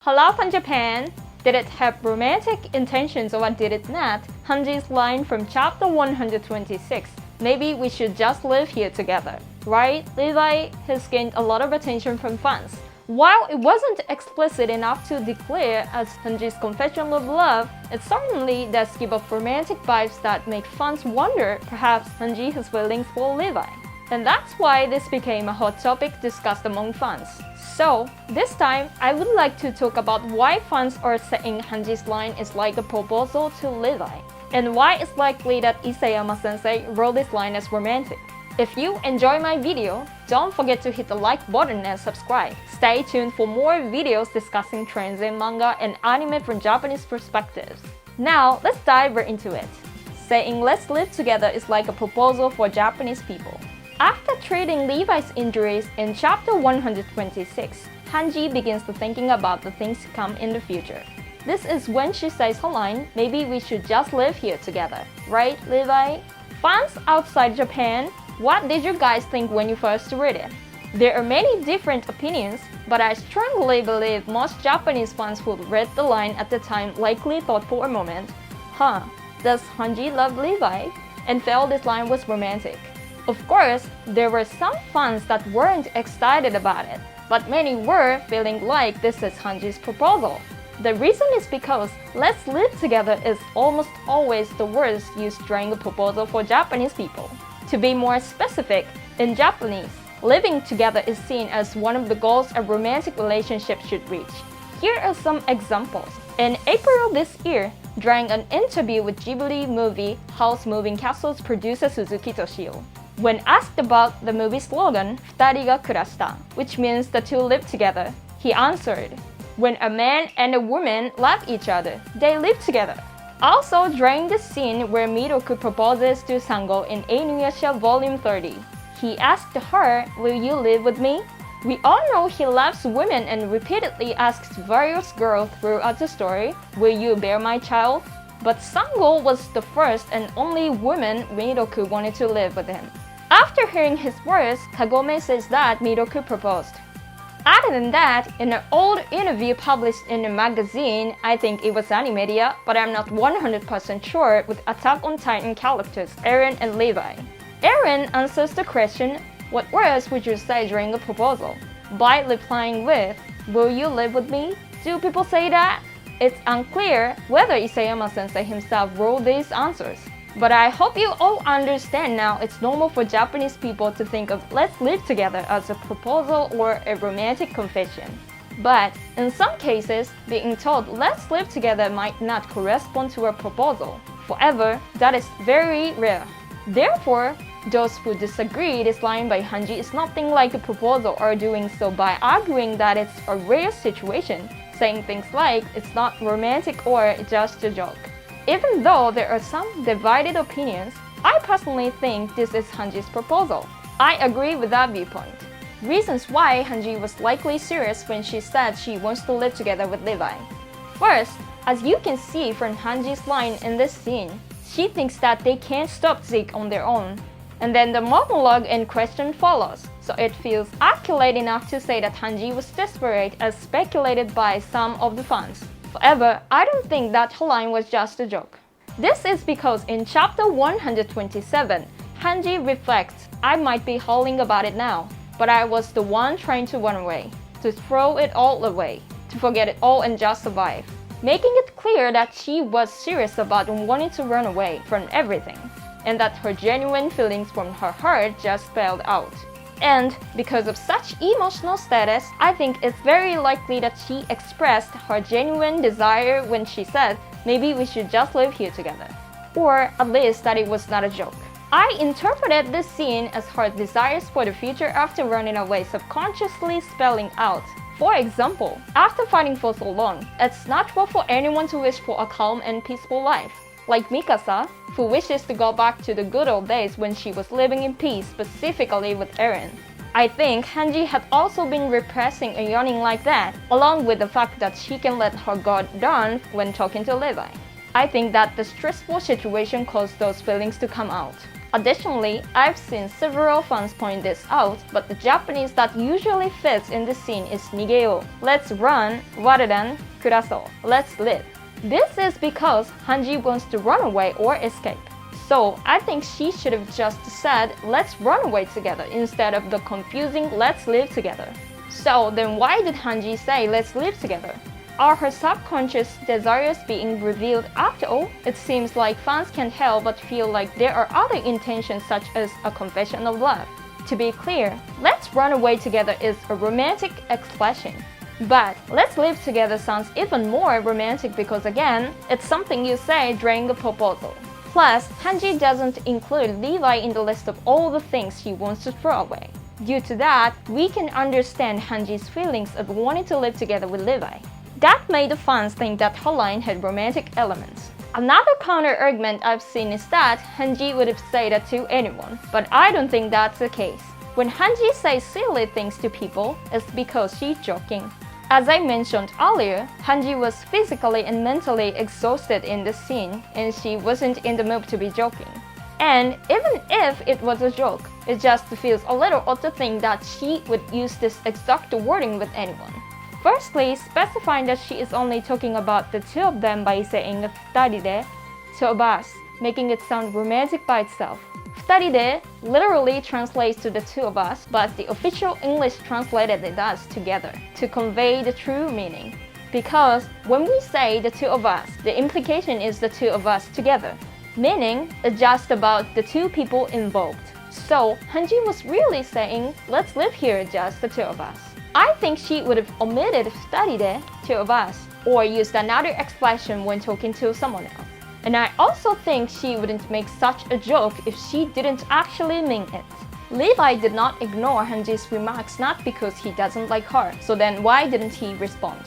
Hello from Japan! Did it have romantic intentions or did it not? Hanji's line from chapter 126, maybe we should just live here together. Right? Levi has gained a lot of attention from fans. While it wasn't explicit enough to declare as Hanji's confession of love, it certainly does give off romantic vibes that make fans wonder perhaps Hanji has feelings for Levi. And that's why this became a hot topic discussed among fans. So, this time, I would like to talk about why fans are saying Hanji's line is like a proposal to Levi, and why it's likely that Isayama-sensei wrote this line as romantic. If you enjoy my video, don't forget to hit the like button and subscribe. Stay tuned for more videos discussing trends in manga and anime from Japanese perspectives. Now, let's dive right into it. Saying let's live together is like a proposal for Japanese people. After treating Levi's injuries in chapter 126, Hanji begins to thinking about the things to come in the future. This is when she says her line, maybe we should just live here together. Right, Levi? Fans outside Japan, what did you guys think when you first read it? There are many different opinions, but I strongly believe most Japanese fans who read the line at the time likely thought for a moment, does Hanji love Levi? And felt this line was romantic. Of course, there were some fans that weren't excited about it, but many were feeling like this is Hanji's proposal. The reason is because let's live together is almost always the words used during a proposal for Japanese people. To be more specific, in Japanese, living together is seen as one of the goals a romantic relationship should reach. Here are some examples. In April this year, during an interview with Ghibli movie House Moving Castle's producer Suzuki Toshio, when asked about the movie slogan, 二人が暮らした, which means the two live together, he answered, when a man and a woman love each other, they live together. Also, during the scene where Miroku proposes to Sango in Inuyasha Volume 30, he asked her, will you live with me? We all know he loves women and repeatedly asks various girls throughout the story, will you bear my child? But Sango was the first and only woman Miroku wanted to live with him. After hearing his words, Kagome says that Miroku proposed. Other than that, in an old interview published in a magazine, I think it was Animedia, but I'm not 100% sure, with Attack on Titan characters Eren and Levi. Eren answers the question, what words would you say during a proposal? By replying with, will you live with me? Do people say that? It's unclear whether Isayama-sensei himself wrote these answers. But I hope you all understand now it's normal for Japanese people to think of let's live together as a proposal or a romantic confession. But in some cases, being told let's live together might not correspond to a proposal. However, that is very rare. Therefore, those who disagree this line by Hanji is nothing like a proposal are doing so by arguing that it's a rare situation, saying things like it's not romantic or just a joke. Even though there are some divided opinions, I personally think this is Hanji's proposal. I agree with that viewpoint. Reasons why Hanji was likely serious when she said she wants to live together with Levi. First, as you can see from Hanji's line in this scene, she thinks that they can't stop Zeke on their own. And then the monologue in question follows, so it feels accurate enough to say that Hanji was desperate as speculated by some of the fans. However, I don't think that her line was just a joke. This is because in chapter 127, Hanji reflects, I might be howling about it now, but I was the one trying to run away, to throw it all away, to forget it all and just survive. Making it clear that she was serious about wanting to run away from everything, and that her genuine feelings from her heart just spelled out. And because of such emotional status, I think it's very likely that she expressed her genuine desire when she said, maybe we should just live here together. Or at least that it was not a joke. I interpreted this scene as her desires for the future after running away subconsciously spelling out. For example, after fighting for so long, it's natural for anyone to wish for a calm and peaceful life. Like Mikasa, who wishes to go back to the good old days when she was living in peace, specifically with Eren. I think Hanji had also been repressing a yearning like that, along with the fact that she can let her guard down when talking to Levi. I think that the stressful situation caused those feelings to come out. Additionally, I've seen several fans point this out, but the Japanese that usually fits in the scene is nigeo, let's run, rather than kuraso, let's live. This is because Hanji wants to run away or escape. So I think she should have just said let's run away together instead of the confusing let's live together. So then why did Hanji say let's live together? Are her subconscious desires being revealed after all? It seems like fans can't help but feel like there are other intentions such as a confession of love. To be clear, let's run away together is a romantic expression. But let's live together sounds even more romantic because again, it's something you say during a proposal. Plus, Hanji doesn't include Levi in the list of all the things she wants to throw away. Due to that, we can understand Hanji's feelings of wanting to live together with Levi. That made the fans think that her line had romantic elements. Another counter-argument I've seen is that Hanji would have said that to anyone, but I don't think that's the case. When Hanji says silly things to people, it's because she's joking. As I mentioned earlier, Hanji was physically and mentally exhausted in the scene, and she wasn't in the mood to be joking. And even if it was a joke, it just feels a little odd to think that she would use this exact wording with anyone. Firstly, specifying that she is only talking about the two of them by saying "futaride," two of us, making it sound romantic by itself. "Futaride" literally translates to the two of us, but the official English translated it as together, to convey the true meaning. Because when we say the two of us, the implication is the two of us together, meaning it's just about the two people involved. So Hanji was really saying, let's live here, just the two of us. I think she would have omitted "futaride," two of us, or used another expression when talking to someone else. And I also think she wouldn't make such a joke if she didn't actually mean it. Levi did not ignore Hanji's remarks not because he doesn't like her, so then why didn't he respond?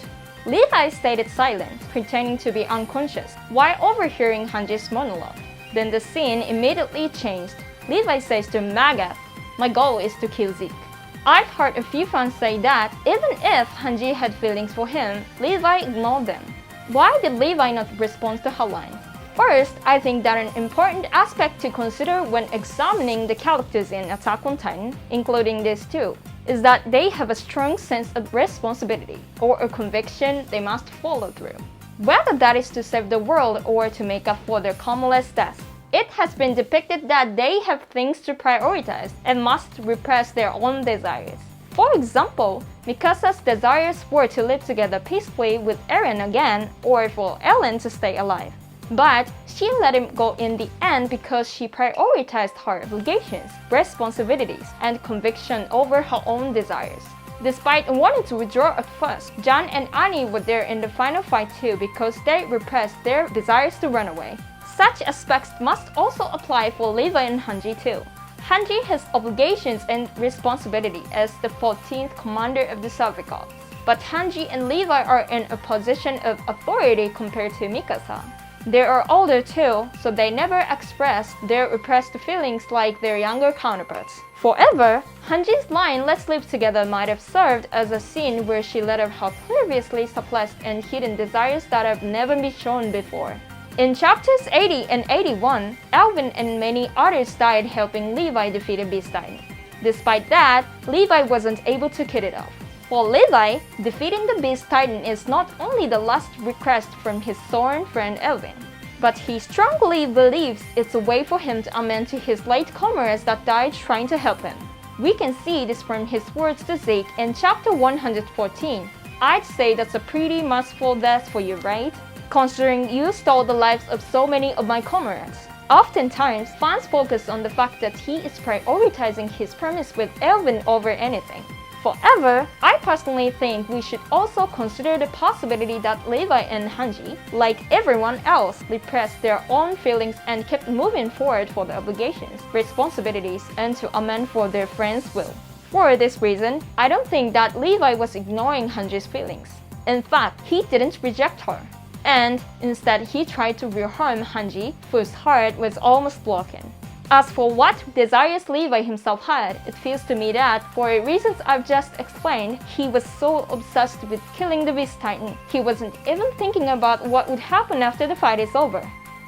Levi stayed silent, pretending to be unconscious, while overhearing Hanji's monologue. Then the scene immediately changed. Levi says to Magath, "My goal is to kill Zeke." I've heard a few fans say that even if Hanji had feelings for him, Levi ignored them. Why did Levi not respond to her line? First, I think that an important aspect to consider when examining the characters in Attack on Titan, including these two, is that they have a strong sense of responsibility, or a conviction they must follow through. Whether that is to save the world or to make up for their commonless deaths, it has been depicted that they have things to prioritize and must repress their own desires. For example, Mikasa's desires were to live together peacefully with Eren again, or for Eren to stay alive. But she let him go in the end because she prioritized her obligations, responsibilities, and conviction over her own desires. Despite wanting to withdraw at first, Jan and Annie were there in the final fight too because they repressed their desires to run away. Such aspects must also apply for Levi and Hanji too. Hanji has obligations and responsibility as the 14th commander of the Servicals, but Hanji and Levi are in a position of authority compared to Mikasa. They are older too, so they never express their repressed feelings like their younger counterparts. However, Hanji's line "let's live together" might have served as a scene where she let out her previously suppressed and hidden desires that have never been shown before. In chapters 80 and 81, Alvin and many others died helping Levi defeat a Beast Titan. Despite that, Levi wasn't able to get it off. For Levi, defeating the Beast Titan is not only the last request from his sworn friend Alvin, but he strongly believes it's a way for him to amend to his late comrades that died trying to help him. We can see this from his words to Zeke in chapter 114. "I'd say that's a pretty merciful death for you, right? Considering you stole the lives of so many of my comrades." Oftentimes, fans focus on the fact that he is prioritizing his promise with Alvin over anything. However, I personally think we should also consider the possibility that Levi and Hanji, like everyone else, repressed their own feelings and kept moving forward for their obligations, responsibilities, and to amend for their friends' will. For this reason, I don't think that Levi was ignoring Hanji's feelings. In fact, he didn't reject her. And instead, he tried to reharm Hanji, whose heart was almost broken. As for what desires Levi himself had, it feels to me that, for reasons I've just explained, he was so obsessed with killing the Beast Titan, he wasn't even thinking about what would happen after the fight is over.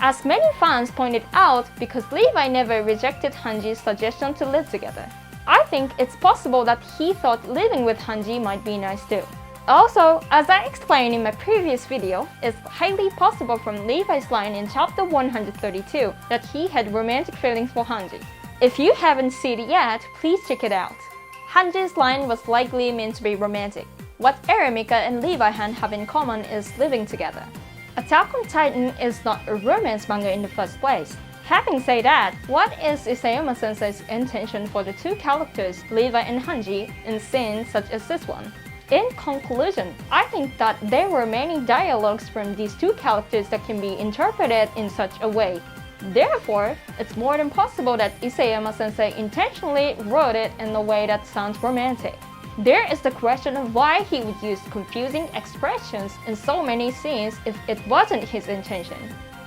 as many fans pointed out, because Levi never rejected Hanji's suggestion to live together. I think it's possible that he thought living with Hanji might be nice too. Also, as I explained in my previous video, it's highly possible from Levi's line in chapter 132 that he had romantic feelings for Hanji. If you haven't seen it yet, please check it out. Hanji's line was likely meant to be romantic. What Eren, Mika, and Levi Han have in common is living together. Attack on Titan is not a romance manga in the first place. Having said that, what is Isayama Sensei's intention for the two characters, Levi and Hanji, in scenes such as this one? In conclusion, I think that there were many dialogues from these two characters that can be interpreted in such a way. Therefore, it's more than possible that Isayama Sensei intentionally wrote it in a way that sounds romantic. There is the question of why he would use confusing expressions in so many scenes if it wasn't his intention.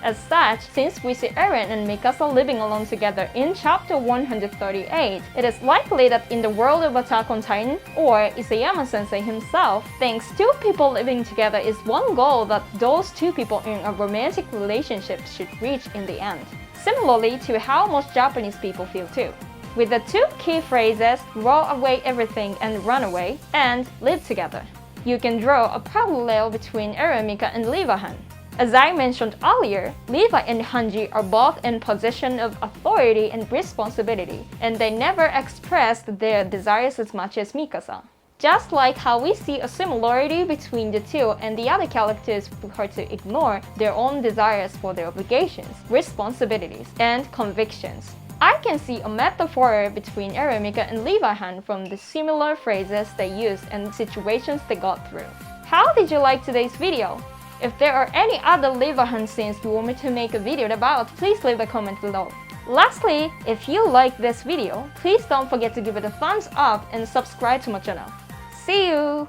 As such, since we see Eren and Mikasa living alone together in chapter 138, it is likely that in the world of Attack on Titan, or Isayama Sensei himself thinks two people living together is one goal that those two people in a romantic relationship should reach in the end. Similarly to how most Japanese people feel too. With the two key phrases, throw away everything and run away, and live together, you can draw a parallel between Eren, Mika, and Levi Han. As I mentioned earlier, Levi and Hanji are both in position of authority and responsibility, and they never expressed their desires as much as Mikasa. Just like how we see a similarity between the two and the other characters who are to ignore their own desires for their obligations, responsibilities, and convictions. I can see a metaphor between Eren, Mika, and Levi Han from the similar phrases they used and situations they got through. How did you like today's video? If there are any other Levi Han scenes you want me to make a video about, please leave a comment below. Lastly, if you like this video, please don't forget to give it a thumbs up and subscribe to my channel. See you!